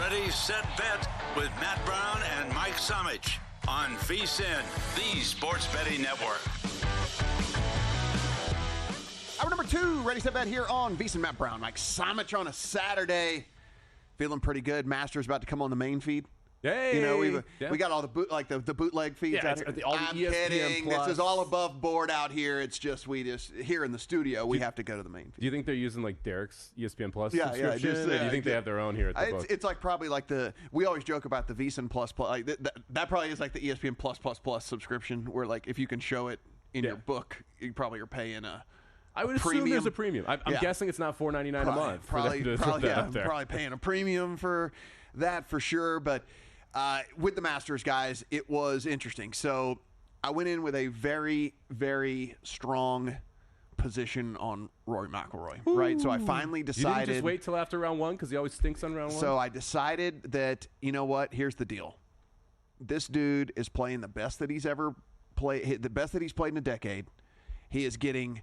ready, set, bet with Matt Brown and Mike Somich on VSiN, the Sports Betting Network. Hour number 2, ready, set, bet here on VSiN. Matt Brown, Mike Somich on a Saturday. Feeling pretty good. Masters about to come on the main feed. Hey, you know, we got all the the bootleg feeds. Yeah, all the I'm ESPN kidding. Plus. This is all above board out here. It's just here in the studio. We have to go to the main feed. Do you think they're using like Derek's ESPN Plus Yeah, subscription? just, Or do you think they have their own here at the book? It's like probably like we always joke about the VSiN Plus. Like that probably is like the ESPN Plus subscription, where like if you can show it in your book, you probably are paying a. I would assume there's a premium. I'm guessing it's not $4.99 a month. Probably paying a premium for that for sure. But with the Masters, guys, it was interesting. So I went in with a very, very strong position on Rory McIlroy, right? So I finally decided. You didn't just wait till after round one because he always stinks on round one? So I decided that, you know what? Here's the deal. This dude is playing the best that he's ever played, the best that he's played in a decade. He is getting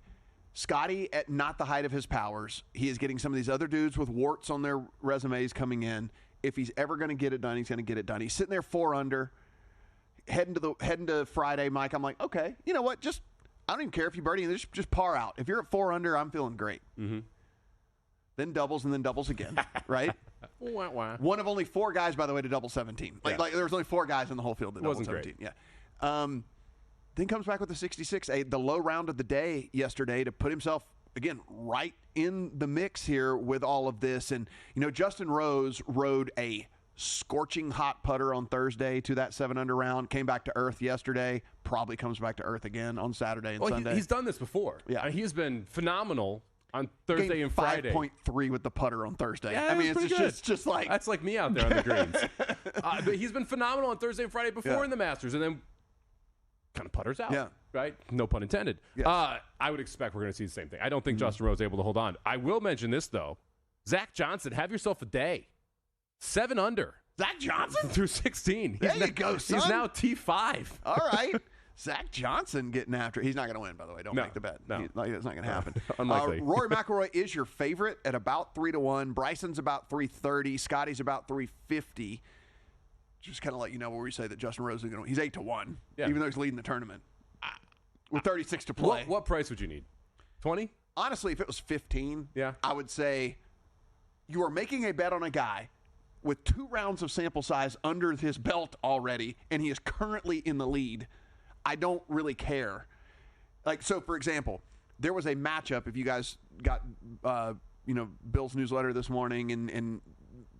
Scotty at not the height of his powers. He is getting some of these other dudes with warts on their resumes coming in. If he's ever going to get it done, he's going to get it done. He's sitting there 4 under, heading to Friday, Mike. I'm like, okay, you know what? I don't even care if you birdie, just par out. If you're at 4 under, I'm feeling great. Mm-hmm. Then doubles and then doubles again, right? Wah, wah. One of only 4 guys, by the way, to double 17. Like there was only 4 guys in the whole field that doubled 17. Great. Yeah. Then comes back with the 66, the low round of the day yesterday to put himself, again, right in the mix here with all of this. And, you know, Justin Rose rode a scorching hot putter on Thursday to that 7 under round, came back to earth yesterday, probably comes back to earth again on Saturday and Sunday. He's done this before. Yeah. He's been phenomenal on Thursday and Friday. 5.3 with the putter on Thursday. Yeah, I mean, it's just like. That's like me out there on the greens. But he's been phenomenal on Thursday and Friday before in the Masters, and then kind of putters out. Yeah. Right? No pun intended. Yes. I would expect we're going to see the same thing. I don't think Justin Rose is able to hold on. I will mention this, though. Zach Johnson, have yourself a day. 7 under. Zach Johnson? Through 16. There you go, son. He's now T5. All right. Zach Johnson getting after it. He's not going to win, by the way. Don't make the bet. No. It's not going to happen. Unlikely. Rory McIlroy is your favorite at about 3-1. Bryson's about 330. Scotty's about 350. Just kind of let you know where we say that Justin Rose is going to win. He's 8-1, even though he's leading the tournament with 36 to play. What price would you need? 20? Honestly, if it was 15, yeah, I would say you are making a bet on a guy with 2 rounds of sample size under his belt already, and he is currently in the lead. I don't really care. Like, so for example, there was a matchup. If you guys got, Bill's newsletter this morning, and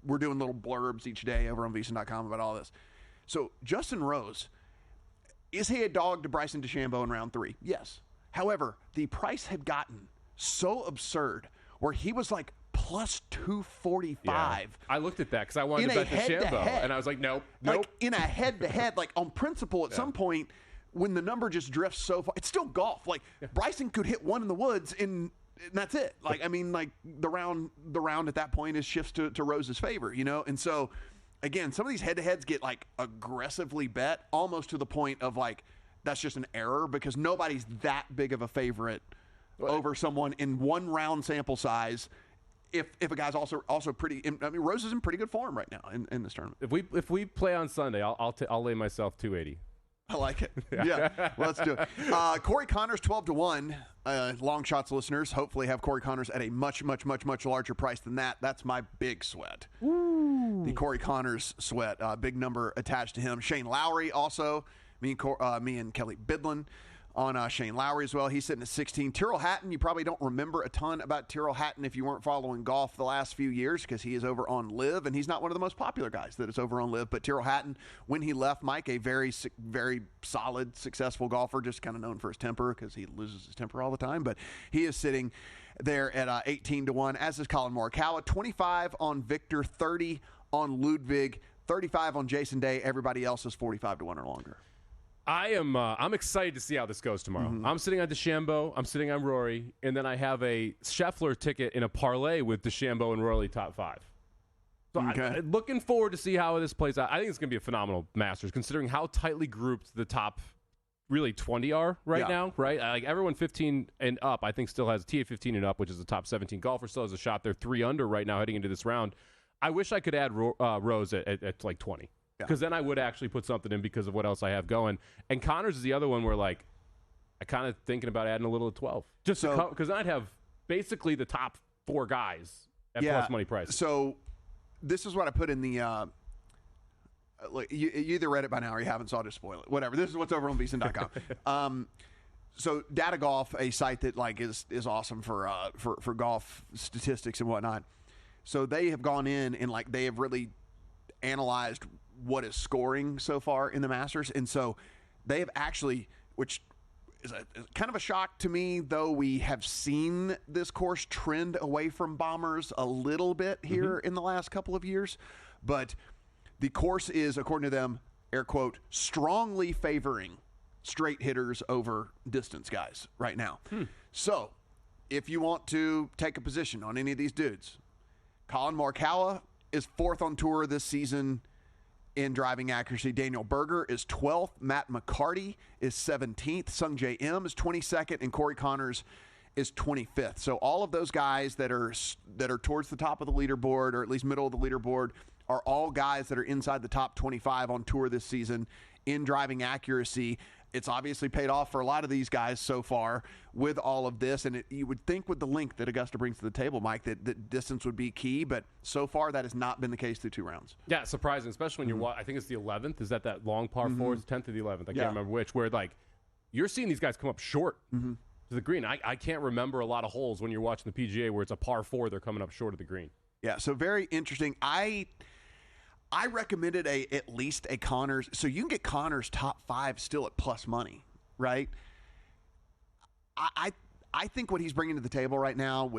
we're doing little blurbs each day over on VSiN.com about all this. So Justin Rose, is he a dog to Bryson DeChambeau in round 3? Yes. However, the price had gotten so absurd where he was like plus 245. Yeah. I looked at that because I wanted to bet DeChambeau, and I was like, nope. Like in a head-to-head, like on principle, at some point, when the number just drifts so far, it's still golf. Like Bryson could hit one in the woods and that's it. Like, I mean, like the round at that point is shifts to Rose's favor, you know? And so, again, some of these head-to-heads get like aggressively bet almost to the point of like, that's just an error because nobody's that big of a favorite over someone in 1 round sample size. If a guy's also pretty, I mean, Rose is in pretty good form right now in this tournament. If we play on Sunday, I'll lay myself 280. I like it. Yeah, well, let's do it. Corey Connors 12-1. Long shots listeners hopefully have Corey Connors at a much, much, much, much larger price than that. That's my big sweat. Ooh. The Corey Connors sweat, big number attached to him. Shane Lowry also. Me and Kelly Bidlin on Shane Lowry as well. He's sitting at 16. Tyrrell Hatton, you probably don't remember a ton about Tyrrell Hatton if you weren't following golf the last few years because he is over on Live, and he's not one of the most popular guys that is over on Live. But Tyrrell Hatton, when he left, Mike, a very, very solid, successful golfer, just kind of known for his temper because he loses his temper all the time. But he is sitting there at 18-1, as is Colin Morikawa. 25 on Victor, 30 on Ludwig, 35 on Jason Day. Everybody else is 45-1 or longer. I'm excited to see how this goes tomorrow. Mm-hmm. I'm sitting on DeChambeau. I'm sitting on Rory. And then I have a Scheffler ticket in a parlay with DeChambeau and Rory top 5. So I'm looking forward to see how this plays out. I think it's going to be a phenomenal Masters considering how tightly grouped the top really 20 are right now, right? Like everyone 15 and up, I think still has TA 15 and up, which is the top 17 golfer, still has a shot. They're 3 under right now heading into this round. I wish I could add Rose at like 20. Because then I would actually put something in because of what else I have going. And Connors is the other one where, like, I kind of thinking about adding a little at 12. Just because I'd have basically the top 4 guys at plus money prices. So this is what I put in the you either read it by now or you haven't, so I'll just spoil it. Whatever. This is what's over on vsin.com. So Data Golf, a site that like is awesome for golf statistics and whatnot. So they have gone in and like they have really analyzed what is scoring so far in the Masters, and so they have actually, which is kind of a shock to me, though we have seen this course trend away from bombers a little bit here in the last couple of years, but the course is, according to them, air quote, strongly favoring straight hitters over distance guys right now. So if you want to take a position on any of these dudes, Colin Morikawa is 4th on tour this season in driving accuracy. Daniel Berger is 12th. Matt McCarty is 17th. Sung J M is 22nd, and Corey Connors is 25th. So all of those guys that are towards the top of the leaderboard, or at least middle of the leaderboard, are all guys that are inside the top 25 on tour this season in driving accuracy. It's obviously paid off for a lot of these guys so far with all of this, and you would think with the length that Augusta brings to the table, Mike, that distance would be key, but so far that has not been the case through 2 rounds. Yeah, surprising, especially when you're, I think it's the 11th. Is that long par 4? It's 10th or the 11th. I can't remember which, where like you're seeing these guys come up short to the green. I can't remember a lot of holes when you're watching the PGA where it's a par 4, they're coming up short of the green. Yeah, so very interesting. I recommended at least a Connors, so you can get Connors top 5 still at plus money, right? I think what he's bringing to the table right now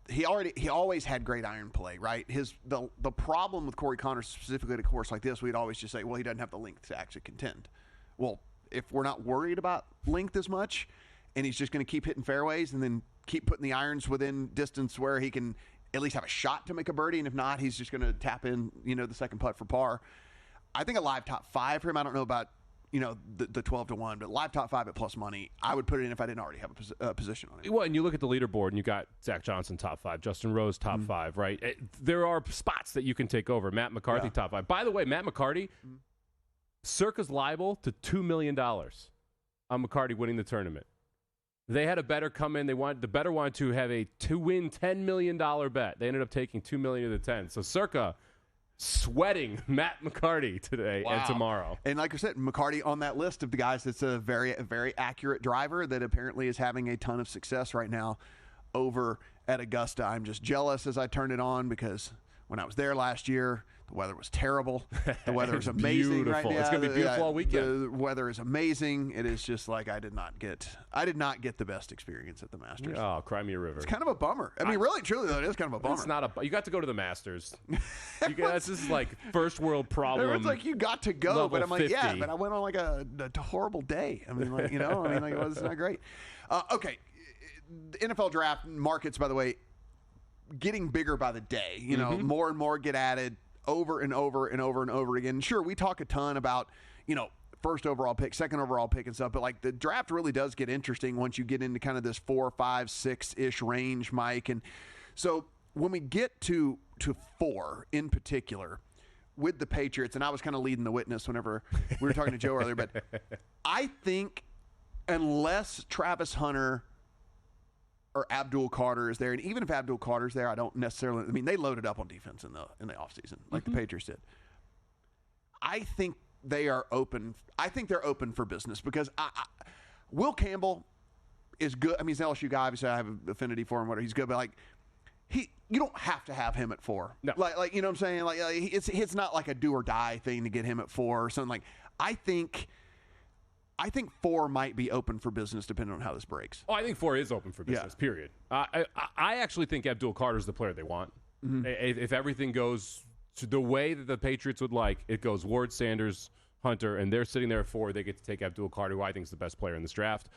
he always had great iron play, right? The problem with Corey Connors specifically at a course like this, we'd always just say, well, he doesn't have the length to actually contend. Well, if we're not worried about length as much, and he's just going to keep hitting fairways and then keep putting the irons within distance where he can at least have a shot to make a birdie, and if not, he's just going to tap in, the second putt for par. I think a live top 5 for him. I don't know about, the 12-1, but live top 5 at plus money, I would put it in if I didn't already have a position on it. Well, and you look at the leaderboard, and you got Zach Johnson top 5, Justin Rose top 5, right? There are spots that you can take over. Matt McCarthy top 5. By the way, Matt McCarty, Circa's liable to $2 million on McCarty winning the tournament. They had a bettor come in. The bettor wanted to have to win $10 million bet. They ended up taking $2 million of the 10. So Circa sweating Matt McCarty today and tomorrow. And like I said, McCarty on that list of the guys that's a very accurate driver that apparently is having a ton of success right now over at Augusta. I'm just jealous as I turn it on because when I was there last year, the weather was terrible. The weather is amazing right now. It's going to be beautiful all weekend. The weather is amazing. It is just like I did not get the best experience at the Masters. Oh, cry me a river. It's kind of a bummer. I mean, really, truly, though, it is kind of a bummer. It's not you got to go to the Masters. This is like first world problem. It's like you got to go, but I'm like, 50. Yeah, but I went on like a horrible day. I mean, like, it was not great. Okay, the NFL draft markets, by the way, getting bigger by the day. More and more get added over and over and over and over again. Sure, we talk a ton about, first overall pick, second overall pick and stuff, but like the draft really does get interesting once you get into kind of this 4, 5, 6-ish range, Mike. And so when we get to 4 in particular with the Patriots, and I was kind of leading the witness whenever we were talking to Joe earlier, but I think unless Travis Hunter or Abdul Carter is there, and even if Abdul Carter's there, I don't necessarily. I mean, they loaded up on defense in the offseason, like the Patriots did. I think they are open. I think they're open for business because Will Campbell is good. I mean, he's an LSU guy. Obviously, I have an affinity for him. Whatever, he's good, but like you don't have to have him at 4. No. Like you know what I'm saying? Like it's not like a do or die thing to get him at 4 or something. Like I think 4 might be open for business depending on how this breaks. Oh, I think 4 is open for business, period. I actually think Abdul Carter's the player they want. If everything goes to the way that the Patriots would like, it goes Ward, Sanders, Hunter, and they're sitting there at 4. They get to take Abdul Carter, who I think is the best player in this draft.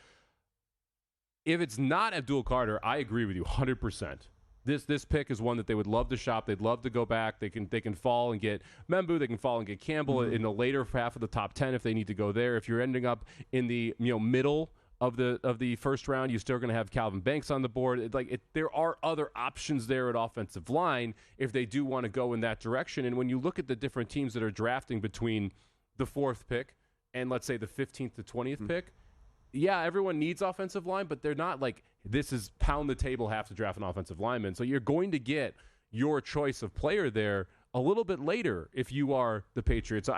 If it's not Abdul Carter, I agree with you 100%. This pick is one that they would love to shop. They'd love to go back. They can fall and get Membu. They can fall and get Campbell in the later half of the top 10 if they need to go there. If you're ending up in the middle of the first round. You're still going to have Calvin Banks on the board. There are other options there at offensive line if they do want to go in that direction. And when you look at the different teams that are drafting between the 4th pick and, let's say, the 15th to 20th pick, yeah, everyone needs offensive line, but they're not like, this is pound the table, have to draft an offensive lineman. So you're going to get your choice of player there a little bit later if you are the Patriots.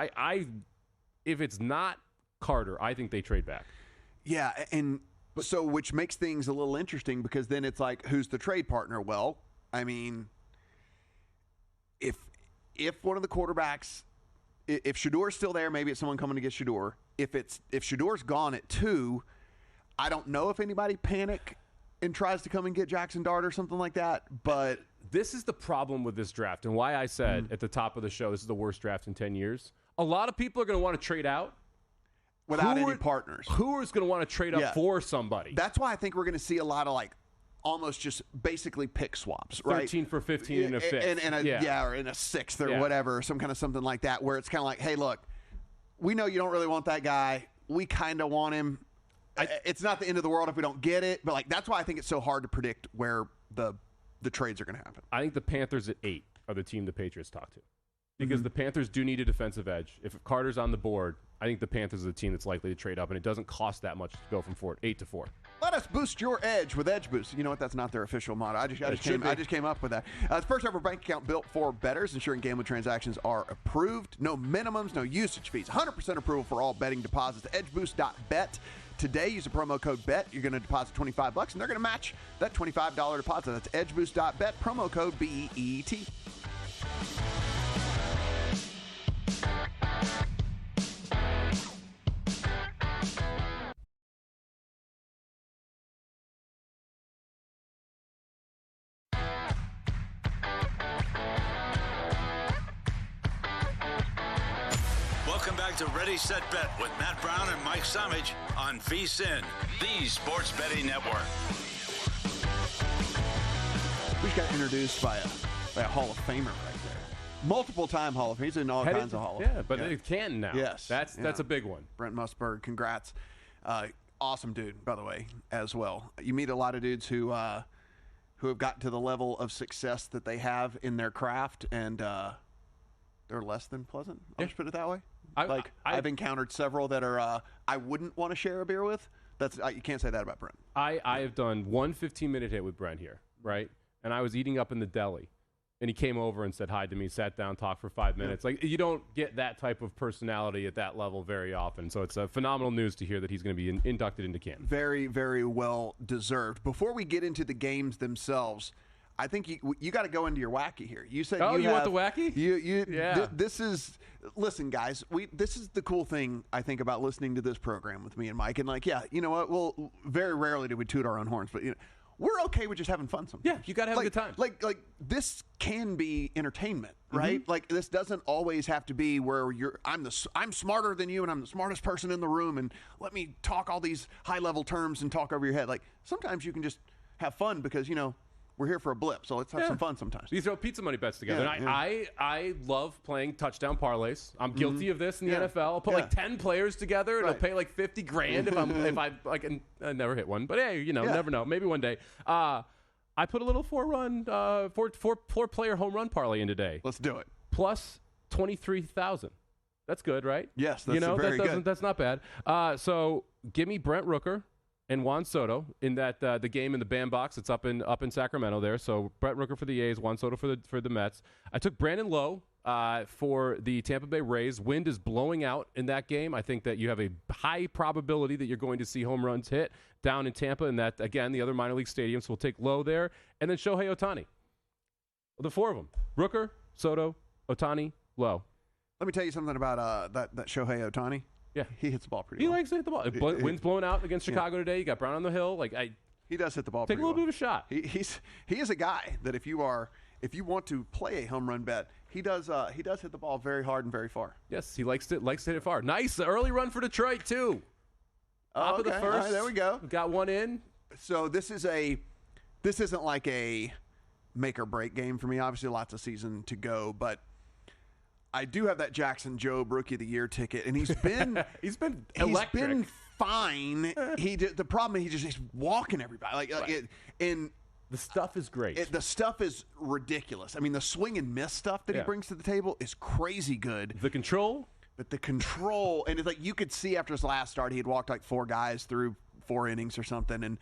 If it's not Carter, I think they trade back. Yeah, and so which makes things a little interesting because then it's like, who's the trade partner? Well, I mean, if one of the quarterbacks, if Shadour's still there, maybe it's someone coming to get Shador. If Shadour's gone at 2, I don't know if anybody panic and tries to come and get Jackson Dart or something like that. But this is the problem with this draft and why I said at the top of the show this is the worst draft in 10 years. A lot of people are going to want to trade out without any partners. Who is going to want to trade up for somebody? That's why I think we're going to see a lot of almost just basically pick swaps, right? 13 for 15 in a 5th. Or in a 6th or whatever, something like that, where it's kind of like, hey, look, we know you don't really want that guy. We kind of want him. It's not the end of the world if we don't get it, but that's why I think it's so hard to predict where the trades are going to happen. I think the Panthers at 8 are the team the Patriots talk to. Because the Panthers do need a defensive edge. If Carter's on the board, I think the Panthers are the team that's likely to trade up, and it doesn't cost that much to go from 8 to 4. Let us boost your edge with Edge Boost. You know what? That's not their official motto. I just came up with that. It's first ever bank account built for bettors, ensuring gambling transactions are approved. No minimums, no usage fees. 100% approval for all betting deposits. EdgeBoost.bet. Today, use the promo code BET. You're going to deposit $25, and they're going to match that $25 deposit. That's EdgeBoost.bet. Promo code BET. Welcome back to Ready, Set, Bet with Matt Brown and Mike Somich on VSiN, the sports betting network. We just got introduced by a Hall of Famer right there. Multiple-time Hall of Famer. He's in all kinds of Hall of Fame. Yeah, but it's Canton now. Yes. That's a big one. Brent Musburg, congrats. Awesome dude, by the way, as well. You meet a lot of dudes who have gotten to the level of success that they have in their craft, and they're less than pleasant. I'll just put it that way. I've encountered several that are I wouldn't want to share a beer with. You can't say that about Brent. I have done one 15-minute hit with Brent here, right? And I was eating up in the deli, and he came over and said hi to me, sat down, talked for 5 minutes. You don't get that type of personality at that level very often. So it's phenomenal news to hear that he's going to be inducted into Canton. Very, very well deserved. Before we get into the games themselves, I think you got to go into your wacky here. You said you want the wacky? Listen, guys. This is the cool thing I think about listening to this program with me and Mike. And you know what? Well, very rarely do we toot our own horns, but we're okay with just having fun sometimes. Yeah, you got to have a good time. Like this can be entertainment, right? This doesn't always have to be where I'm smarter than you and I'm the smartest person in the room and let me talk all these high level terms and talk over your head. Sometimes you can just have fun because we're here for a blip, so let's have some fun sometimes. You throw pizza money bets together. I love playing touchdown parlays. I'm guilty of this in the NFL. I'll put 10 players together, and I'll pay $50,000 if I never hit one. But hey, never know. Maybe one day. I put a little four-player home run parlay in today. Let's do it. Plus 23,000. That's good, right? Yes, that's very good. That's not bad. So give me Brent Rooker and Juan Soto in that the game in the bandbox. It's up in Sacramento there. So Brent Rooker for the A's, Juan Soto for the Mets. I took Brandon Lowe for the Tampa Bay Rays. Wind is blowing out in that game. I think that you have a high probability that you're going to see home runs hit down in Tampa, and that, again, the other minor league stadiums. So we'll take Lowe there. And then Shohei Ohtani. The four of them. Rooker, Soto, Ohtani, Lowe. Let me tell you something about that Shohei Ohtani. Yeah, he hits the ball pretty well. He likes to hit the ball. Wind's blowing out against Chicago today. You got Brown on the hill. He does hit the ball. Take pretty a little well. bit of a shot. He is a guy that if you want to play a home run bet, he does hit the ball very hard and very far. Yes, he likes to hit it far. Nice early run for Detroit too. Top of the first. All right, there we go. Got one in. So this isn't like a make or break game for me. Obviously, lots of season to go, but I do have that Jackson Jobe Rookie of the Year ticket, and he's been electric. He's been fine. The problem is he's walking everybody. The stuff is great. The stuff is ridiculous. I mean, the swing and miss stuff that he brings to the table is crazy good. The control? But the control, and it's like you could see after his last start, he had walked like 4 guys through 4 innings or something, and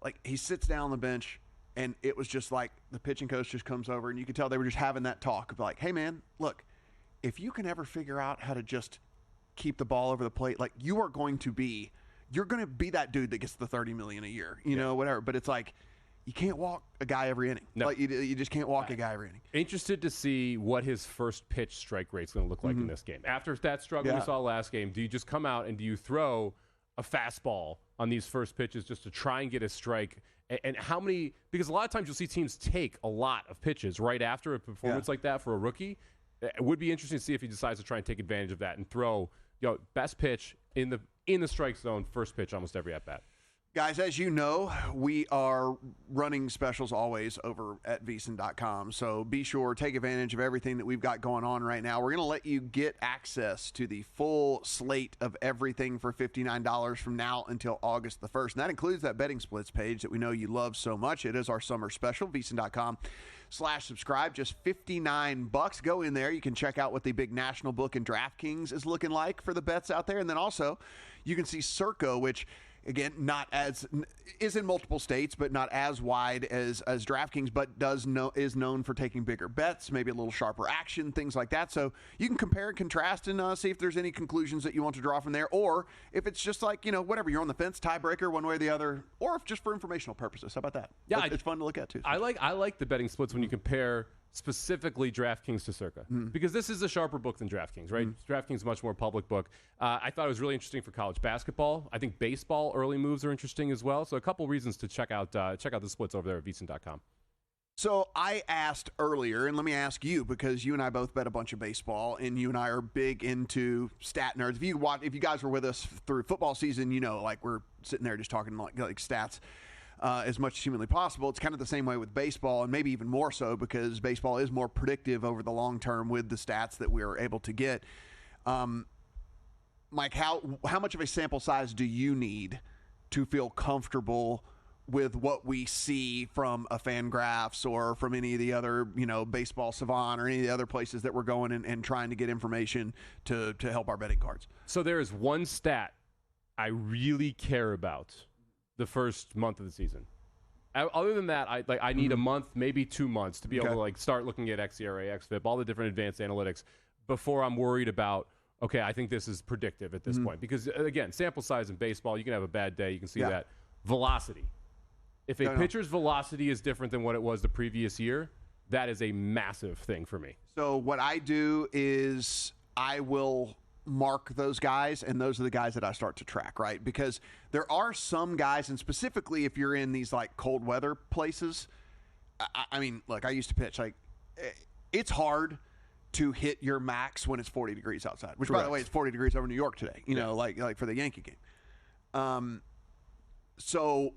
like he sits down on the bench, and it was just like the pitching coach just comes over, and you could tell they were just having that talk of like, hey man, look, if you can ever figure out how to just keep the ball over the plate, like you're going to be that dude that gets the $30 million a year, you know, whatever. But it's like, you can't walk a guy every inning. No. Like you just can't walk a guy every inning. Interested to see what his first pitch strike rate's going to look like in this game. After that struggle we saw last game, do you just come out and do you throw a fastball on these first pitches just to try and get a strike? And how many – because a lot of times you'll see teams take a lot of pitches right after a performance like that for a rookie. It would be interesting to see if he decides to try and take advantage of that and throw best pitch in the strike zone, first pitch almost every at-bat. Guys, as you know, we are running specials always over at VSiN.com. So be sure, take advantage of everything that we've got going on right now. We're going to let you get access to the full slate of everything for $59 from now until August the 1st. And that includes that betting splits page that we know you love so much. It is our summer special, VSiN.com/subscribe. Just $59. Go in there. You can check out what the big national book in DraftKings is looking like for the bets out there. And then also you can see Circo, which – again, is in multiple states, but not as wide as DraftKings, but is known for taking bigger bets, maybe a little sharper action, things like that. So you can compare and contrast and see if there's any conclusions that you want to draw from there, or if it's just like, whatever, you're on the fence, tiebreaker one way or the other, or if just for informational purposes. How about that? Yeah, it's fun to look at too. I like the betting splits when you compare specifically DraftKings to Circa, because this is a sharper book than DraftKings, right? DraftKings is a much more public book. I thought it was really interesting for college basketball. I think baseball early moves are interesting as well. So a couple reasons to check out the splits over there at VSiN.com. So I asked earlier, and let me ask you, because you and I both bet a bunch of baseball, and you and I are big into stat nerds. If you guys were with us through football season, like we're sitting there just talking like stats. As much as humanly possible. It's kind of the same way with baseball, and maybe even more so because baseball is more predictive over the long term with the stats that we are able to get. Mike, how much of a sample size do you need to feel comfortable with what we see from a Fangraphs or from any of the other, Baseball Savant or any of the other places that we're going and trying to get information to help our betting cards? So there is one stat I really care about the first month of the season. Other than that, I need a month, maybe 2 months to be able to start looking at XERA, XFIP, all the different advanced analytics before I'm worried about, okay, I think this is predictive at this point. Because again, sample size in baseball, you can have a bad day. You can see that. Velocity. If a pitcher's velocity is different than what it was the previous year, that is a massive thing for me. So what I do is I will mark those guys, and those are the guys that I start to track, right? Because there are some guys, and specifically if you're in these like cold weather places, I mean, look, I used to pitch, it's hard to hit your max when it's 40 degrees outside, which by the way, it's 40 degrees over New York today, like for the Yankee game. So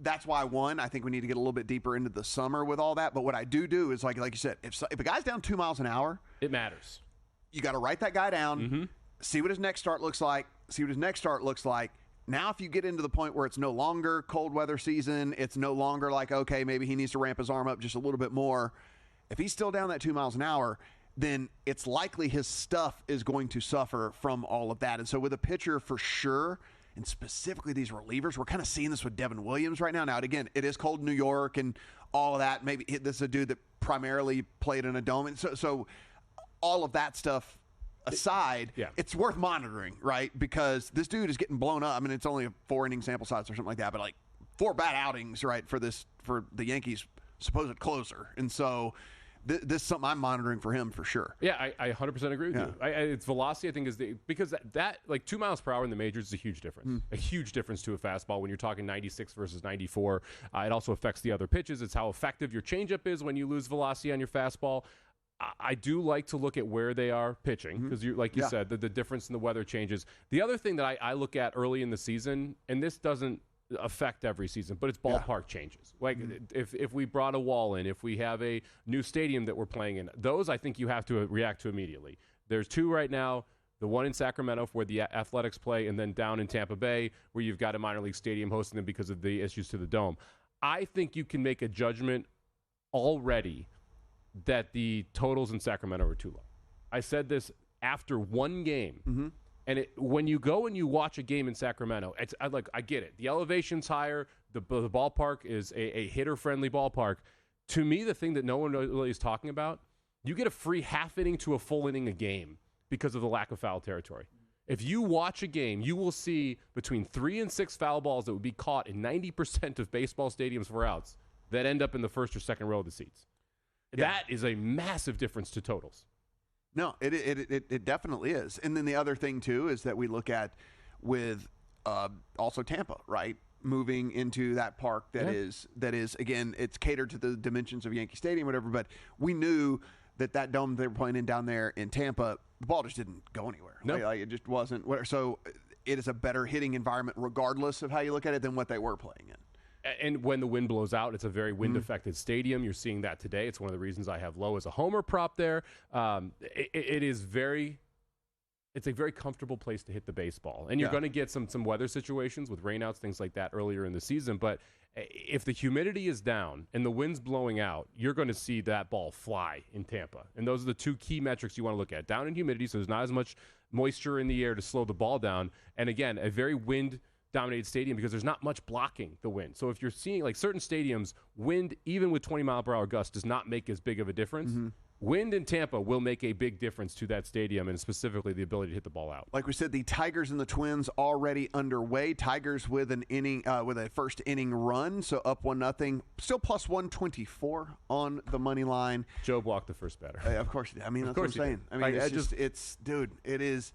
that's why, I think we need to get a little bit deeper into the summer with all that. But what I do is like you said, if a guy's down 2 miles an hour, it matters. You got to write that guy down, see what his next start looks like, Now, if you get into the point where it's no longer cold weather season, it's no longer like, okay, maybe he needs to ramp his arm up just a little bit more. If he's still down that 2 miles an hour, then it's likely his stuff is going to suffer from all of that. And so with a pitcher for sure, and specifically these relievers, we're kind of seeing this with Devin Williams right now. Now, again, it is cold in New York and all of that. Maybe this is a dude that primarily played in a dome. And so all of that stuff aside, it's worth monitoring, right? Because this dude is getting blown up. I mean, it's only a 4-inning sample size or something like that, but like 4 bad outings, right, for the Yankees' supposed closer. And so this is something I'm monitoring for him for sure. Yeah, I 100% agree with you. It's velocity, I think, because that like 2 miles per hour in the majors is a huge difference. A huge difference to a fastball when you're talking 96 versus 94. It also affects the other pitches. It's how effective your changeup is when you lose velocity on your fastball. I do like to look at where they are pitching because, like you said, the difference in the weather changes. The other thing that I look at early in the season, and this doesn't affect every season, but it's ballpark changes. Like if we brought a wall in, if we have a new stadium that we're playing in, those I think you have to react to immediately. There's 2 right now. the one in Sacramento where the Athletics play, and then down in Tampa Bay where you've got a minor league stadium hosting them because of the issues to the dome. I think you can make a judgment already that the totals in Sacramento are too low. I said this after one game, and when you go and you watch a game in Sacramento, I get it. The elevation's higher. The ballpark is a hitter-friendly ballpark. To me, the thing that no one really is talking about, you get a free half inning to a full inning a game because of the lack of foul territory. If you watch a game, you will see between 3 and 6 foul balls that would be caught in 90% of baseball stadiums for outs that end up in the first or second row of the seats. Yeah. That is a massive difference to totals. No, it definitely is. And then the other thing, too, is that we look at with also Tampa, right? Moving into that park that is again, it's catered to the dimensions of Yankee Stadium, whatever. But we knew that dome they were playing in down there in Tampa, the ball just didn't go anywhere. No. Like it just wasn't. So it is a better hitting environment, regardless of how you look at it, than what they were playing in. And when the wind blows out, it's a very wind-affected stadium. You're seeing that today. It's one of the reasons I have low as a homer prop there. It's a very comfortable place to hit the baseball. And you're going to get some weather situations with rainouts, things like that earlier in the season. But if the humidity is down and the wind's blowing out, you're going to see that ball fly in Tampa. And those are the two key metrics you want to look at. Down in humidity, so there's not as much moisture in the air to slow the ball down. And again, a very wind-dominated stadium because there's not much blocking the wind. So if you're seeing like certain stadiums, wind, even with 20-mile-per-hour gusts, does not make as big of a difference. Wind in Tampa will make a big difference to that stadium, and specifically the ability to hit the ball out. Like we said, the Tigers and the Twins already underway. Tigers with an inning, with a first inning run, so up 1-0. Still plus 124 on the money line. Joe blocked the first batter. Of course, I mean that's what I'm saying. I mean, it is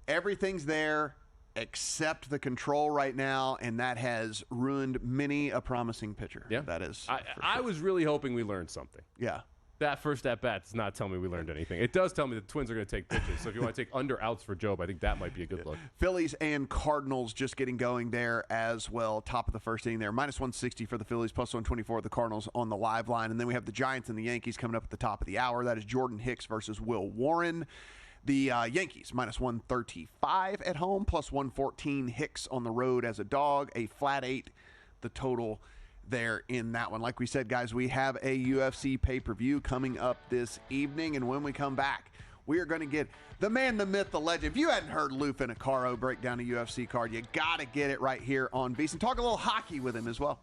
everything's there except the control right now, and that has ruined many a promising pitcher. Yeah, that is. I was really hoping we learned something. Yeah. That first at-bat does not tell me we learned anything. It does tell me the Twins are going to take pitches. So if you want to take under outs for Job, I think that might be a good look. Phillies and Cardinals just getting going there as well. Top of the first inning there. Minus 160 for the Phillies, plus 124 the Cardinals on the live line. And then we have the Giants and the Yankees coming up at the top of the hour. That is Jordan Hicks versus Will Warren. The Yankees, minus 135 at home, plus 114 Hicks on the road as a dog. A flat 8, the total there in that one. Like we said, guys, we have a UFC pay-per-view coming up this evening, and when we come back, we are going to get the man, the myth, the legend. If you hadn't heard Lou Finocchiaro break down a UFC card, you got to get it right here on VSiN. Talk a little hockey with him as well.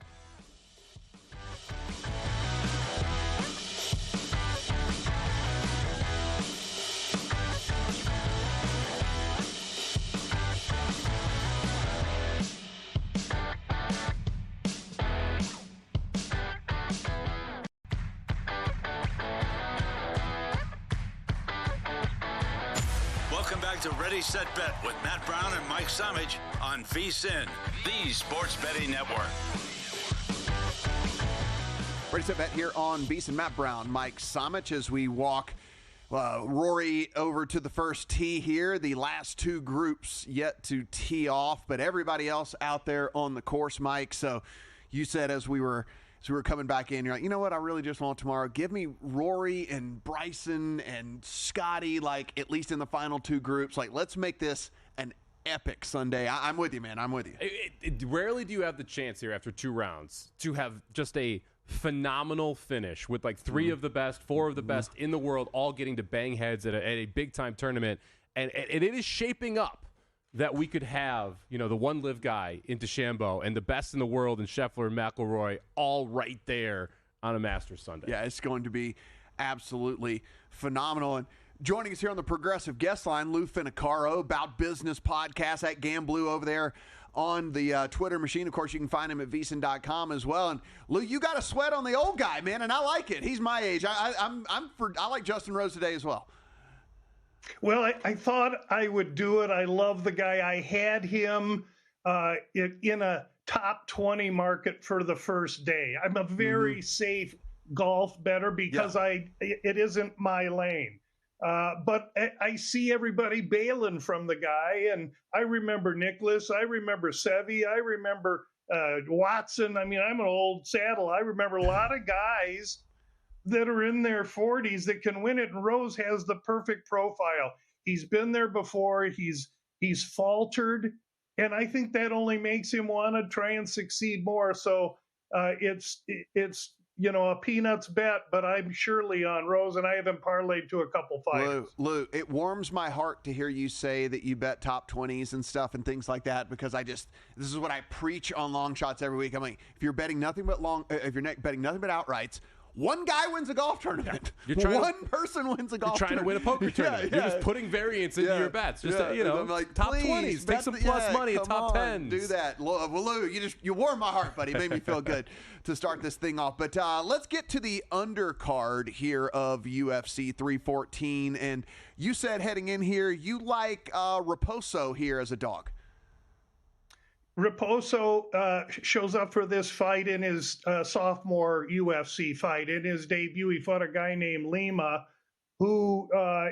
Welcome back to Ready, Set, Bet with Matt Brown and Mike Somich on VSiN, the Sports Betting Network. Ready, Set, Bet here on VSiN. Matt Brown, Mike Somich, as we walk Rory over to the first tee here. The last two groups yet to tee off, but everybody else out there on the course, Mike. So you said as we were coming back in, you're like, you know what? I really just want tomorrow. Give me Rory and Bryson and Scotty, like at least in the final two groups. Like, let's make this an epic Sunday. I'm with you, man. I'm with you. Rarely do you have the chance here after two rounds to have just a phenomenal finish with like three of the best, four of the best in the world, all getting to bang heads at a big-time tournament. And it is shaping up that we could have, you know, the one live guy in DeChambeau and the best in the world in Scheffler and McIlroy all right there on a Masters Sunday. Yeah, it's going to be absolutely phenomenal. And joining us here on the Progressive Guest Line, Lou Finocchiaro, Bout Business Podcast at Gamblue over there on the Twitter machine. Of course, you can find him at VSiN.com as well. And Lou, you got a sweat on the old guy, man, and I like it. He's my age. I like Justin Rose today as well. Well, I thought I would do it. I love the guy. I had him in a top 20 market for the first day. I'm a very safe golf bettor because it isn't my lane. But I see everybody bailing from the guy, and I remember Nicklaus, I remember Seve, I remember Watson. I mean, I'm an old saddle. I remember a lot of guys that are in their 40s that can win it, and Rose has the perfect profile. He's been there before. He's faltered, and I think that only makes him want to try and succeed more. So it's a peanuts bet, but I'm surely on Rose, and I have him parlayed to a couple fighters. Lou, it warms my heart to hear you say that you bet top 20s and stuff and things like that, because this is what I preach on Long Shots every week. I'm like, if you're betting nothing but betting nothing but outrights, one guy wins a golf tournament. One person wins a golf tournament. You're trying to win a poker tournament. You're just putting variance into your bets. Just like, top 20s. Take some plus money at top 10s. Do that. Well, Lou, you warmed my heart, buddy. It made me feel good to start this thing off. But let's get to the undercard here of UFC 314. And you said heading in here, you like Raposo here as a dog. Raposo shows up for this fight in his sophomore UFC fight. In his debut, he fought a guy named Lima, who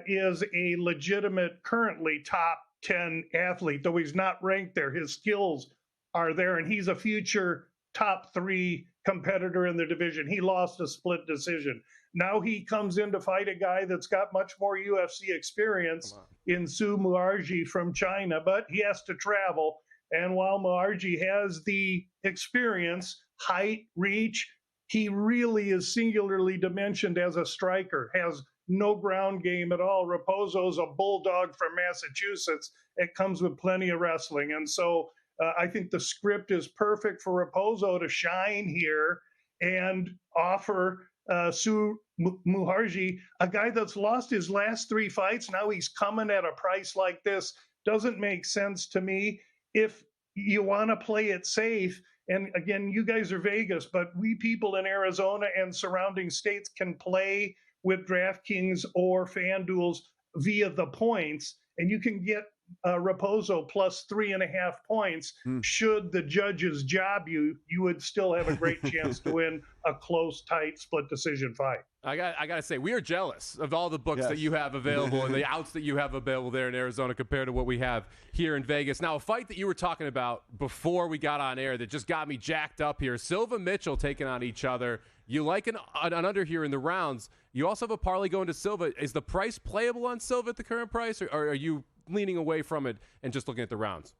is a legitimate, currently top 10 athlete, though he's not ranked there. His skills are there, and he's a future top 3 competitor in the division. He lost a split decision. Now he comes in to fight a guy that's got much more UFC experience in Su Muarji from China, but he has to travel. And while Muarji has the experience, height, reach, he really is singularly dimensioned as a striker, has no ground game at all. Raposo's a bulldog from Massachusetts. It comes with plenty of wrestling. And so I think the script is perfect for Raposo to shine here and offer Su Muarji, a guy that's lost his last 3 fights. Now he's coming at a price like this. Doesn't make sense to me. If you want to play it safe, and again, you guys are Vegas, but we people in Arizona and surrounding states can play with DraftKings or FanDuels via the points, and you can get Raposo plus 3.5 points. Should the judges job you, you would still have a great chance to win a close, tight, split decision fight. I got to say, we are jealous of all the books that you have available and the outs that you have available there in Arizona compared to what we have here in Vegas. Now, a fight that you were talking about before we got on air that just got me jacked up here, Silva Mitchell taking on each other. You like an under here in the rounds. You also have a parlay going to Silva. Is the price playable on Silva at the current price, or are you leaning away from it and just looking at the rounds?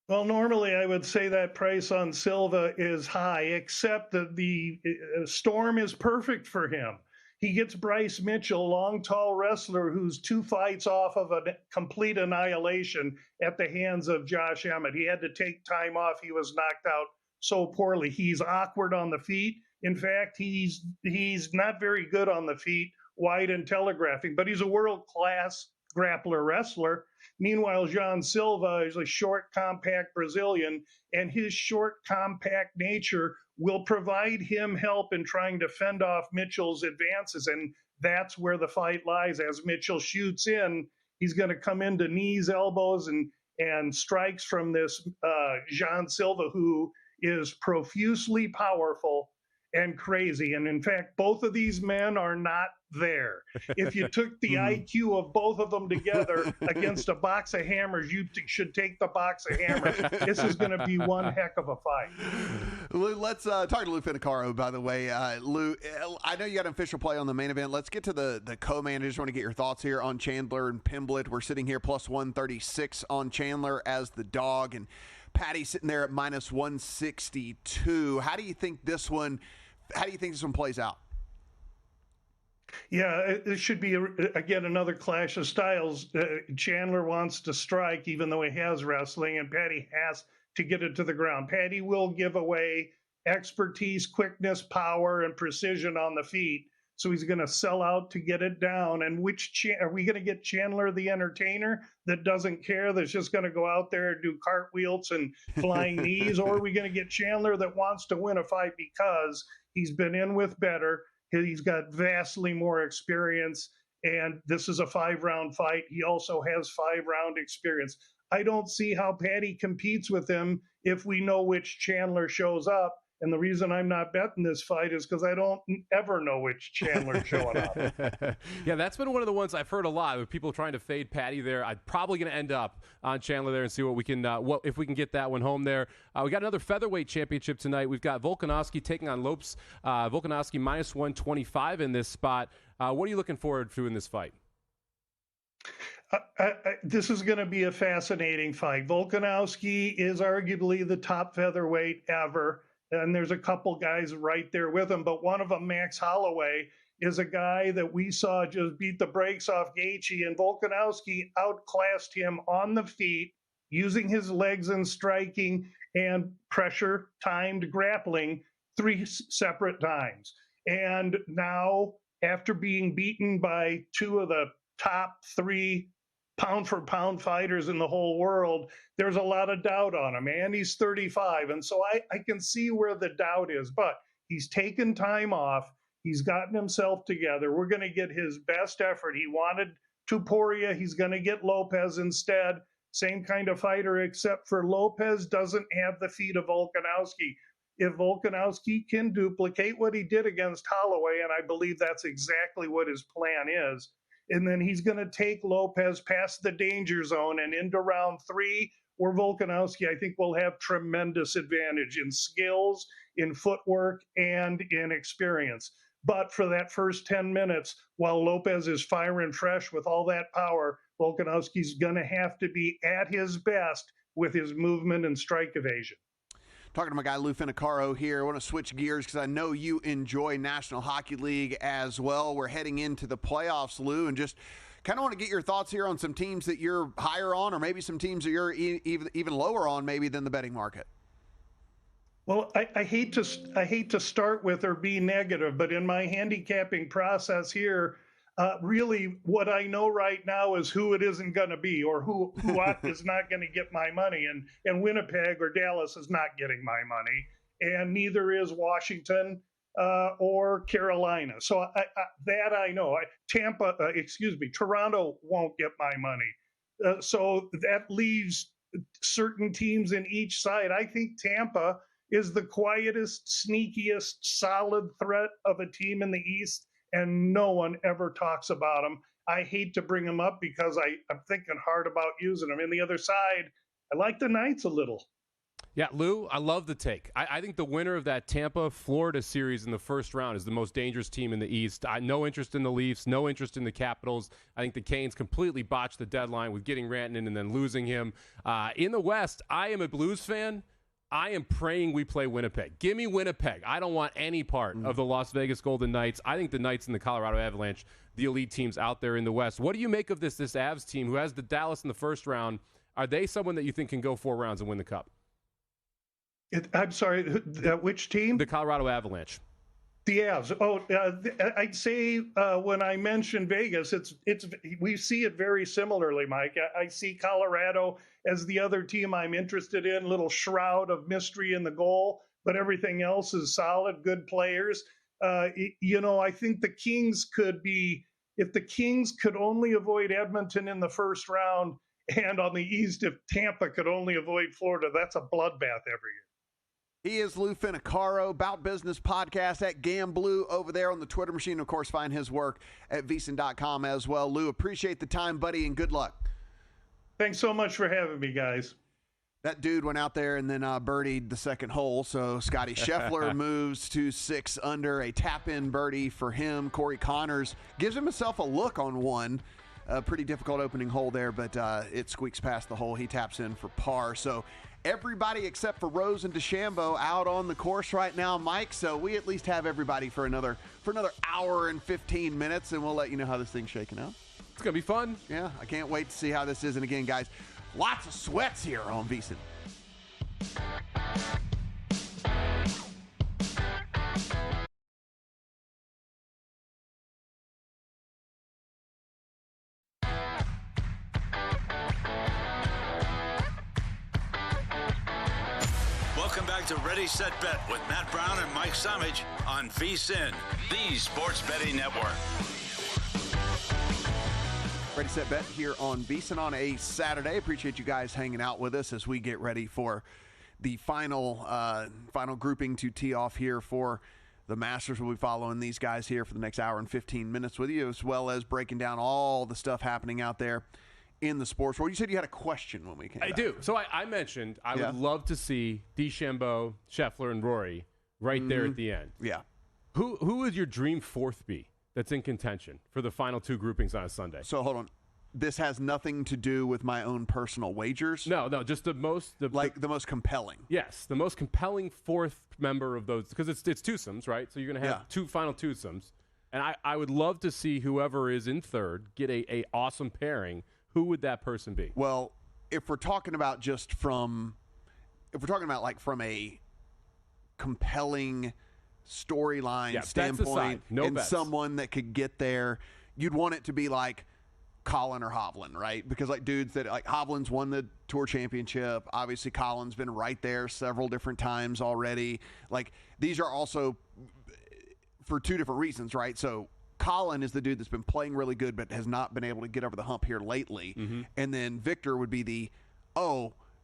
Well, normally I would say that price on Silva is high, except that the storm is perfect for him. He gets Bryce Mitchell, long, tall wrestler who's 2 fights off of a complete annihilation at the hands of Josh Emmett. He had to take time off. He was knocked out so poorly. He's awkward on the feet. In fact, he's not very good on the feet, wide and telegraphing, but he's a world-class grappler wrestler. Meanwhile, Jean Silva is a short, compact Brazilian, and his short, compact nature will provide him help in trying to fend off Mitchell's advances, and that's where the fight lies. As Mitchell shoots in, he's going to come into knees, elbows, and strikes from this Jean Silva, who is profusely powerful and crazy. And in fact, both of these men are not there. If you took the IQ of both of them together against a box of hammers, you should take the box of hammers. This is going to be one heck of a fight. Lou, let's talk to Lou Finocchiaro, by the way. Lou, I know you got an official play on the main event. Let's get to the co-main. I just want to get your thoughts here on Chandler and Pimblett. We're sitting here plus 136 on Chandler as the dog, and Patty sitting there at minus 162. How do you think this one plays out? Yeah, it should be, again, another clash of styles. Chandler wants to strike, even though he has wrestling, and Patty has to get it to the ground. Patty will give away expertise, quickness, power, and precision on the feet. So he's going to sell out to get it down. And are we going to get Chandler the entertainer that doesn't care, that's just going to go out there and do cartwheels and flying knees? Or are we going to get Chandler that wants to win a fight because he's been in with better, he's got vastly more experience, and this is a 5-round fight. He also has 5-round experience. I don't see how Patty competes with him if we know which Chandler shows up. And the reason I'm not betting this fight is because I don't ever know which Chandler's showing up. Yeah, that's been one of the ones I've heard a lot with people trying to fade Patty there. I'm probably going to end up on Chandler there and see what we can, if we can get that one home there. We got another featherweight championship tonight. We've got Volkanovski taking on Lopes. Volkanovski minus 125 in this spot. What are you looking forward to in this fight? This is going to be a fascinating fight. Volkanovski is arguably the top featherweight ever, and there's a couple guys right there with him. But one of them, Max Holloway, is a guy that we saw just beat the brakes off Gaethje, and Volkanovski outclassed him on the feet, using his legs and striking and pressure-timed grappling 3 separate times. And now, after being beaten by 2 of the top 3 pound-for-pound fighters in the whole world, there's a lot of doubt on him. And he's 35, and so I can see where the doubt is. But he's taken time off. He's gotten himself together. We're going to get his best effort. He wanted Topuria. He's going to get Lopez instead. Same kind of fighter, except for Lopez doesn't have the feet of Volkanovski. If Volkanovski can duplicate what he did against Holloway, and I believe that's exactly what his plan is, and then he's going to take Lopez past the danger zone and into round 3, where Volkanovski, I think, will have tremendous advantage in skills, in footwork, and in experience. But for that first 10 minutes, while Lopez is firing fresh with all that power, Volkanovski's going to have to be at his best with his movement and strike evasion. Talking to my guy Lou Finocchiaro here. I want to switch gears because I know you enjoy National Hockey League as well. We're heading into the playoffs, Lou, and just kind of want to get your thoughts here on some teams that you're higher on, or maybe some teams that you're even lower on maybe than the betting market. Well, I hate to start with or be negative, but in my handicapping process here, really what I know right now is who it isn't going to be, or who is not going to get my money. And Winnipeg or Dallas is not getting my money, and neither is Washington or Carolina. So that I know. Toronto won't get my money. So that leaves certain teams in each side. I think Tampa is the quietest, sneakiest, solid threat of a team in the East, and no one ever talks about them. I hate to bring them up because I'm thinking hard about using them. In the other side, I like the Knights a little. Yeah, Lou, I love the take. I think the winner of that Tampa-Florida series in the first round is the most dangerous team in the East. No interest in the Leafs, no interest in the Capitals. I think the Canes completely botched the deadline with getting Rantanen and then losing him. In the West, I am a Blues fan. I am praying we play Winnipeg. Give me Winnipeg. I don't want any part of the Las Vegas Golden Knights. I think the Knights and the Colorado Avalanche, the elite teams out there in the West. What do you make of this Avs team who has the Dallas in the first round? Are they someone that you think can go 4 rounds and win the Cup? I'm sorry, which team? The Colorado Avalanche. The Avs. Oh, I'd say when I mentioned Vegas, we see it very similarly, Mike. I see Colorado as the other team I'm interested in, little shroud of mystery in the goal, but everything else is solid, good players. I think the Kings could be, if the Kings could only avoid Edmonton in the first round, and on the East, if Tampa could only avoid Florida, that's a bloodbath every year. He is Lou Finocchiaro, Bout Business Podcast at Gamblu over there on the Twitter machine. Of course, find his work at VSiN.com as well. Lou, appreciate the time, buddy, and good luck. Thanks so much for having me, guys. That dude went out there and then birdied the second hole, so Scotty Scheffler moves to 6 under, a tap-in birdie for him. Corey Connors gives himself a look on one. A pretty difficult opening hole there, but it squeaks past the hole. He taps in for par. So everybody except for Rose and DeChambeau out on the course right now, Mike. So we at least have everybody for another hour and 15 minutes, and we'll let you know how this thing's shaking out. It's going to be fun. Yeah, I can't wait to see how this is. And again, guys, lots of sweats here on VSiN. Welcome back to Ready, Set, Bet with Matt Brown and Mike Somich on VSiN, the Sports Betting Network. Ready, Set, Bet here on VSiN on a Saturday. Appreciate you guys hanging out with us as we get ready for the final grouping to tee off here for the Masters. We'll be following these guys here for the next hour and 15 minutes with you, as well as breaking down all the stuff happening out there in the sports world. You said you had a question when we came back. I do. So I mentioned I would love to see DeChambeau, Scheffler, and Rory right there at the end. Yeah. Who would your dream fourth be that's in contention for the final 2 groupings on a Sunday? So hold on. this has nothing to do with my own personal wagers. No, just the most compelling. Yes, the most compelling fourth member of those, because it's twosomes, right? So you're going to have two final twosomes, and I would love to see whoever is in third get a awesome pairing. Who would that person be? Well, if we're talking about from a compelling storyline standpoint, and someone that could get there, you'd want it to be like Colin or Hovland, right? Because dudes that Hovland's won the Tour Championship. Obviously, Colin's been right there several different times already. These are also for two different reasons, right? So Colin is the dude that's been playing really good but has not been able to get over the hump here lately. Mm-hmm. And then Victor would be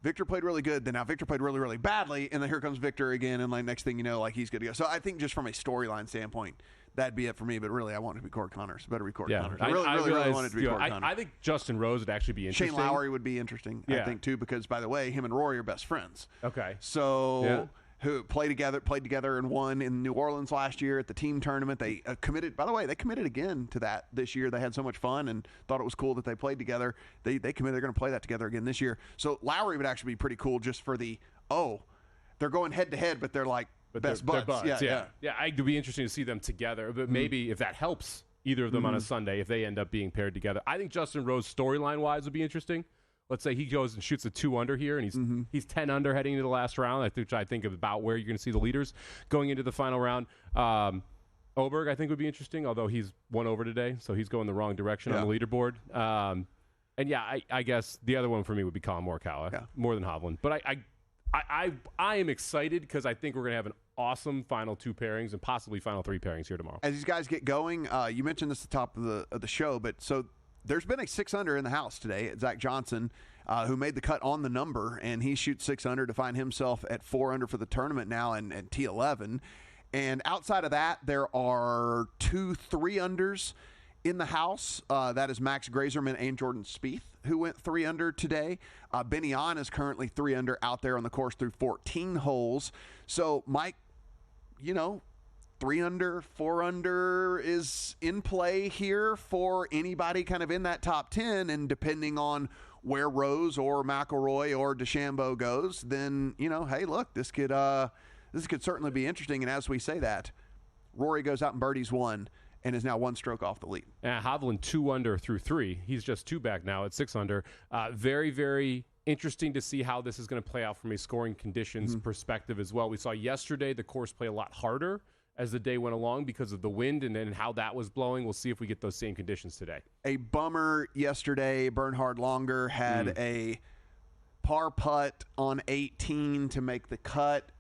Victor played really good, then now Victor played really, really badly, and then here comes Victor again, and next thing you know, he's good to go. So I think just from a storyline standpoint, that'd be it for me, but really I want it to be Corey Connors. Better be Corey Connors. I really want it to be Corey Connors. I think Justin Rose would actually be interesting. Shane Lowry would be interesting, I think, too, because, by the way, him and Rory are best friends. Okay. So who played together and won in New Orleans last year at the team tournament. They committed, by the way, again to that this year. They had so much fun and thought it was cool that they played together. They committed, they're going to play that together again this year. So Lowry would actually be pretty cool just for they're going head to head, but they're best buds. Yeah, it'd be interesting to see them together, but maybe if that helps either of them on a Sunday, if they end up being paired together. I think Justin Rose storyline wise would be interesting. Let's say he goes and shoots a 2 under here, and he's 10 under heading into the last round, which I think is about where you're going to see the leaders going into the final round. Oberg, I think, would be interesting, although he's 1 over today, so he's going the wrong direction on the leaderboard. I guess the other one for me would be Colin Morikawa, more than Hovland. But I am excited because I think we're going to have an awesome final 2 pairings and possibly final 3 pairings here tomorrow. As these guys get going, you mentioned this at the top of the show, but so there's been a 6 under in the house today. Zach Johnson, who made the cut on the number, and he shoots 6 under to find himself at 4 under for the tournament now and T11. And outside of that, there are 2 3-unders in the house. That is Max Grazerman and Jordan Spieth, who went 3 under today. Benny On is currently 3 under out there on the course through 14 holes. So, Mike, 3 under, 4 under is in play here for anybody kind of in that top 10, and depending on where Rose or McIlroy or DeChambeau goes, then, hey, look, this could certainly be interesting. And as we say that, Rory goes out and birdies 1 and is now 1 stroke off the lead. Hovland 2 under through 3. He's just 2 back now at 6 under. Very, very interesting to see how this is going to play out from a scoring conditions perspective as well. We saw yesterday the course play a lot harder as the day went along because of the wind and then how that was blowing. We'll see if we get those same conditions today. A bummer yesterday. Bernhard Longer had a par putt on 18 to make the cut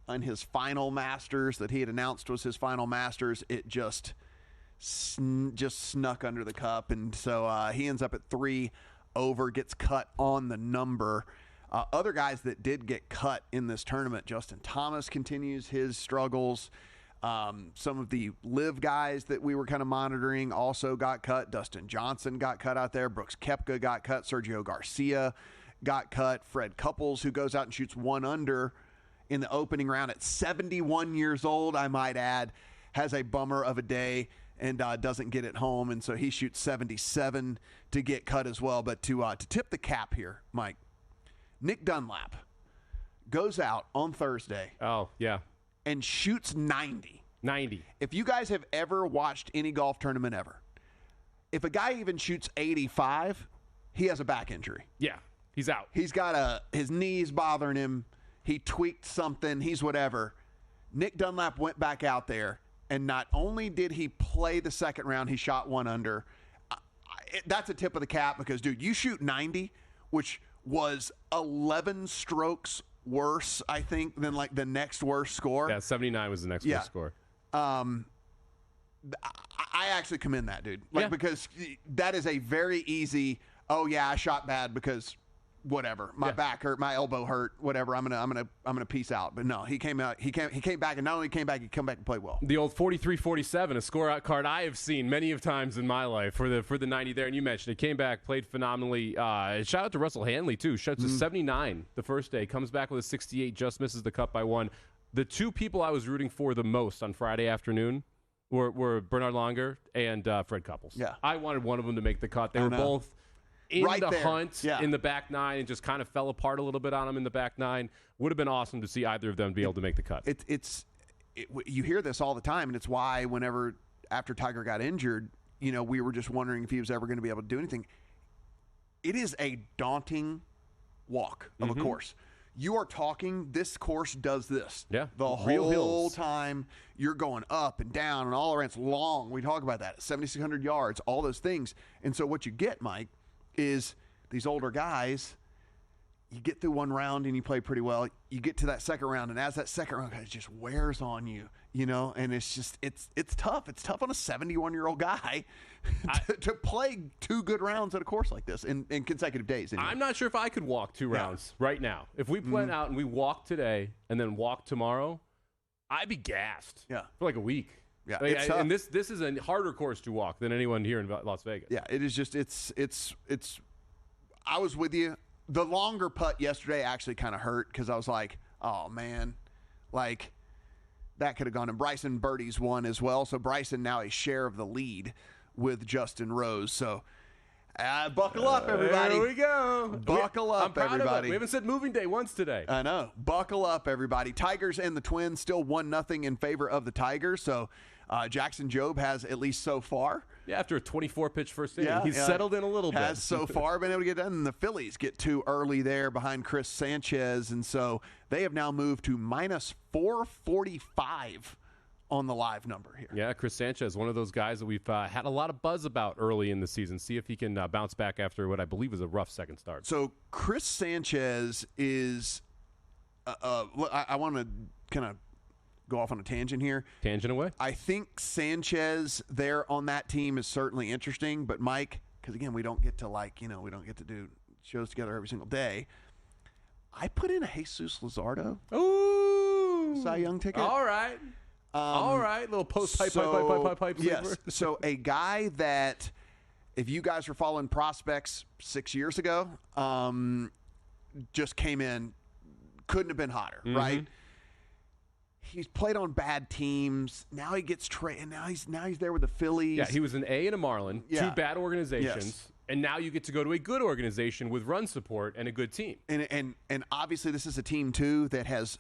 on his final Masters that he had announced was his final Masters. It just snuck under the cup, and so he ends up at 3 over, gets cut on the number. Other guys that did get cut in this tournament, Justin Thomas continues his struggles. Some of the live guys that we were kind of monitoring also got cut. Dustin Johnson got cut out there. Brooks Koepka got cut. Sergio Garcia got cut. Fred Couples, who goes out and shoots 1 under in the opening round at 71 years old, I might add, has a bummer of a day and doesn't get it home. And so he shoots 77 to get cut as well. But to tip the cap here, Mike, Nick Dunlap goes out on Thursday. Oh, yeah. And shoots 90. 90. If you guys have ever watched any golf tournament ever, if a guy even shoots 85, he has a back injury. Yeah, he's out. He's got his knees bothering him. He tweaked something. He's whatever. Nick Dunlap went back out there, and not only did he play the second round, he shot 1 under. That's a tip of the cap because, dude, you shoot 90, which was 11 strokes worse, I think, than the next worst score. Yeah, 79 was the next worst score. I actually commend that, dude. Because that is a very easy, I shot bad because whatever. My back hurt, my elbow hurt, whatever. I'm gonna peace out. But no, he came back, and not only came back, he come back and played well. The old 43-47, a score out card I have seen many of times in my life for the 90 there, and you mentioned it. Came back, played phenomenally. Shout out to Russell Hanley too. Shoots a 79 the first day, comes back with a 68, just misses the cut by 1. The 2 people I was rooting for the most on Friday afternoon were Bernhard Longer and Fred Couples. Yeah, I wanted one of them to make the cut. They were both in right the there. hunt in the back nine and just kind of fell apart a little bit on him in the back nine. Would have been awesome to see either of them be able to make the cut. You hear this all the time, and it's why whenever after Tiger got injured, we were just wondering if he was ever going to be able to do anything. It is a daunting walk of a course. You are talking, this course does this. Yeah. The Real whole hills. time you're going up and down and all around. It's long. We talk about that. 7,600 yards, all those things. And so what you get, Mike, is these older guys, you get through one round and you play pretty well. You get to that second round, and as that second round, it just wears on you, and it's just, it's tough. It's tough on a 71-year-old guy to play 2 good rounds at a course like this in consecutive days. Anyway. I'm not sure if I could walk 2 rounds right now. If we went out and we walked today and then walked tomorrow, I'd be gassed for like a week. Yeah, and this is a harder course to walk than anyone here in Las Vegas. Yeah, it is just, it's I was with you. The longer putt yesterday actually kind of hurt because I was like, oh, man, like that could have gone. And Bryson birdies one as well. So Bryson now a share of the lead with Justin Rose. So buckle up, everybody. There we go. Buckle up, I'm proud everybody. Of it. We haven't said moving day once today. I know. Buckle up, everybody. Tigers and the Twins still 1-0 in favor of the Tigers. So Jackson Jobe has, at least so far, yeah, after a 24-pitch first inning, he's settled in a little bit. Has so far been able to get done. And the Phillies get 2 early there behind Chris Sanchez. And so they have now moved to minus 445 on the live number here. Yeah, Chris Sanchez, one of those guys that we've had a lot of buzz about early in the season. See if he can bounce back after what I believe was a rough second start. So Chris Sanchez is I want to kind of go off on a tangent here. Tangent away. I think Sanchez there on that team is certainly interesting, but Mike, because again, we don't get to we don't get to do shows together every single day. I put in a Jesus Luzardo Cy Young ticket. All right. Little post pipe. Yes. So a guy that, if you guys were following prospects 6 years ago, just came in, couldn't have been hotter, right? He's played on bad teams. Now he gets traded. Now he's there with the Phillies. Yeah, he was an A and a Marlin, 2 bad organizations, and now you get to go to a good organization with run support and a good team. And obviously this is a team too that has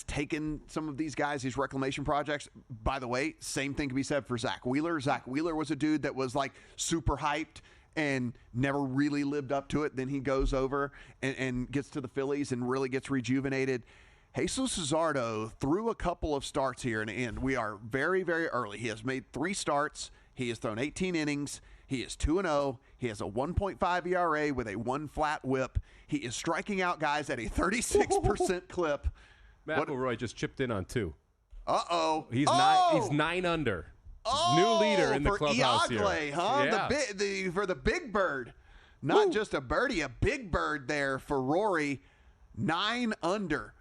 taken some of these guys, these reclamation projects. By the way, same thing can be said for Zach Wheeler. Zach Wheeler was a dude that was like super hyped and never really lived up to it. Then he goes over and gets to the Phillies and really gets rejuvenated. Jesus Luzardo threw a couple of starts here, and we are very, very early. He has made 3 starts. He has thrown 18 innings. He is 2-0. He has a 1.5 ERA with a 1 flat whip. He is striking out guys at a 36% clip. McElroy just chipped in on 2. Uh-oh. He's 9 under. New leader in the clubhouse Iagle, here. Huh? Yeah. For the big bird. Not just a birdie, a big bird there for Rory. 9 under.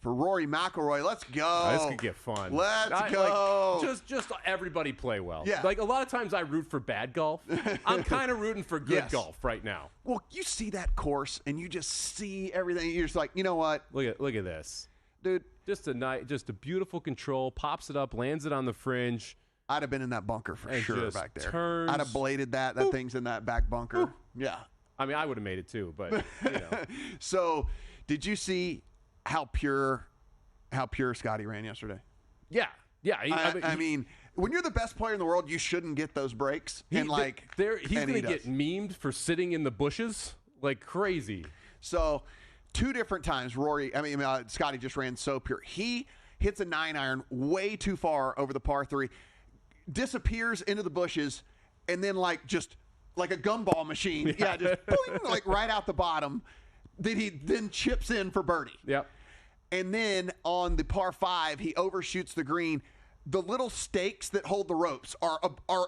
For Rory McIlroy, let's go. This could get fun. Let's go. Just everybody play well. Yeah. Like a lot of times I root for bad golf. I'm kind of rooting for good golf right now. Well, you see that course and you just see everything. You're just like, you know what? Look at this, dude. Just a beautiful control. Pops it up, lands it on the fringe. I'd have been in that bunker for sure back there. Turns. I'd have bladed that. That thing's in that back bunker. Yeah. I mean, I would have made it too, but So, did you see how pure Scotty ran yesterday? Yeah. I mean, when you're the best player in the world, you shouldn't get those breaks. He's going to get memed for sitting in the bushes like crazy. So, 2 different times, Scotty just ran so pure. He hits a 9-iron way too far over the par 3, disappears into the bushes, and then just like a gumball machine, just boing, like right out the bottom. That he then chips in for birdie. Yep. And then on the par 5, he overshoots the green. The little stakes that hold the ropes are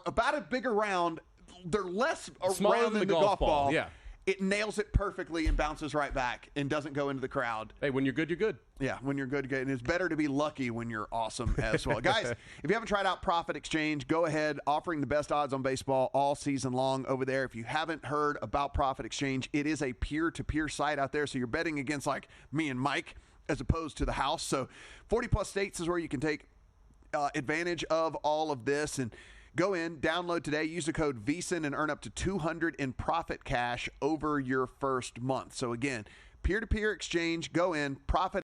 about a bigger round. They're less smaller round than than the golf ball. Yeah. It nails it perfectly and bounces right back and doesn't go into the crowd. Hey, when you're good, you're good. Yeah, when you're good, good. And it's better to be lucky when you're awesome as well. Guys, if you haven't tried out Profit Exchange, go ahead. Offering the best odds on baseball all season long over there. If you haven't heard about Profit Exchange, it is a peer-to-peer site out there. So you're betting against like me and Mike as opposed to the house. So 40-plus states is where you can take advantage of all of this. And Go in, download today, use the code VSIN, and earn up to $200 in profit cash over your first month. So again, peer-to-peer exchange, go in, profit